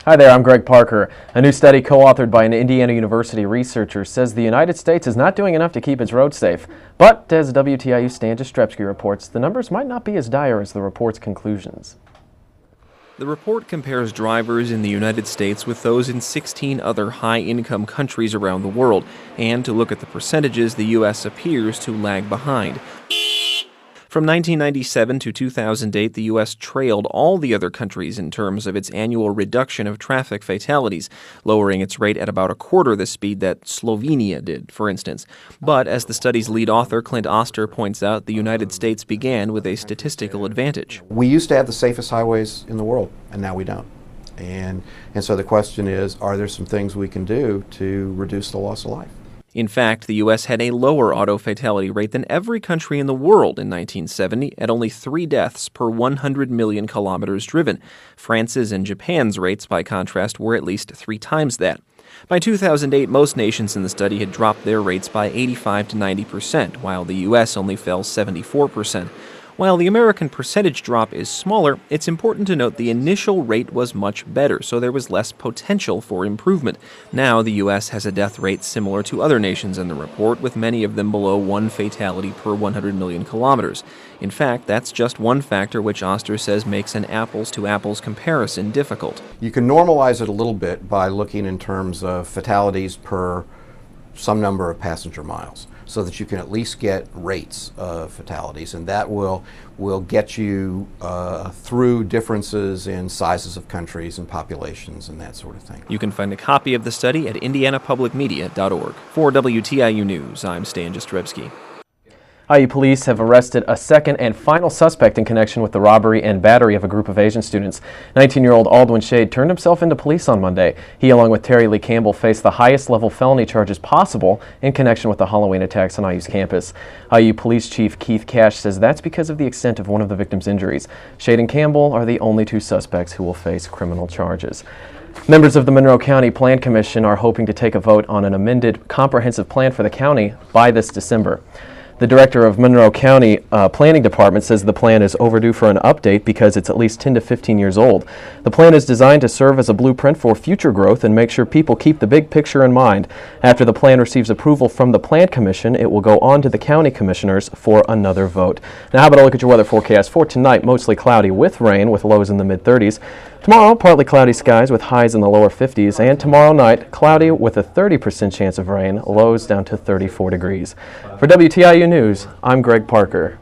Hi there, I'm Greg Parker. A new study co-authored by an Indiana University researcher says the United States is not doing enough to keep its roads safe. But as WTIU Stan Jastrzebski reports, the numbers might not be as dire as the report's conclusions. The report compares drivers in the United States with those in 16 other high-income countries around the world, and to look at the percentages, the U.S. appears to lag behind. From 1997 to 2008, the U.S. trailed all the other countries in terms of its annual reduction of traffic fatalities, lowering its rate at about a quarter the speed that Slovenia did, for instance. But as the study's lead author, Clint Oster, points out, the United States began with a statistical advantage. We used to have the safest highways in the world, and now we don't. And so the question is, are there some things we can do to reduce the loss of life? In fact, the U.S. had a lower auto fatality rate than every country in the world in 1970, at only 3 deaths per 100 million kilometers driven. France's and Japan's rates, by contrast, were at least 3 times that. By 2008, most nations in the study had dropped their rates by 85 to 90%, while the U.S. only fell 74%. While the American percentage drop is smaller, it's important to note the initial rate was much better, so there was less potential for improvement. Now the U.S. has a death rate similar to other nations in the report, with many of them below 1 fatality per 100 million kilometers. In fact, that's just one factor which Oster says makes an apples-to-apples comparison difficult. You can normalize it a little bit by looking in terms of fatalities per some number of passenger miles, so that you can at least get rates of fatalities, and that will get you through differences in sizes of countries and populations and that sort of thing. You can find a copy of the study at indianapublicmedia.org. For WTIU News, I'm Stan Jastrzebski. IU police have arrested a second and final suspect in connection with the robbery and battery of a group of Asian students. 19-year-old Aldwin Shade turned himself into police on Monday. He, along with Terry Lee Campbell, faced the highest level felony charges possible in connection with the Halloween attacks on IU's campus. IU Police Chief Keith Cash says that's because of the extent of one of the victim's injuries. Shade and Campbell are the only 2 suspects who will face criminal charges. Members of the Monroe County Plan Commission are hoping to take a vote on an amended comprehensive plan for the county by this December. The director of Monroe County Planning Department says the plan is overdue for an update because it's at least 10 to 15 years old. The plan is designed to serve as a blueprint for future growth and make sure people keep the big picture in mind. After the plan receives approval from the Plan Commission, it will go on to the county commissioners for another vote. Now, how about a look at your weather forecast for tonight? Mostly cloudy with rain, with lows in the mid-30s. Tomorrow, partly cloudy skies with highs in the lower 50s, and tomorrow night, cloudy with a 30% chance of rain, lows down to 34 degrees. For WTIU News, I'm Greg Parker.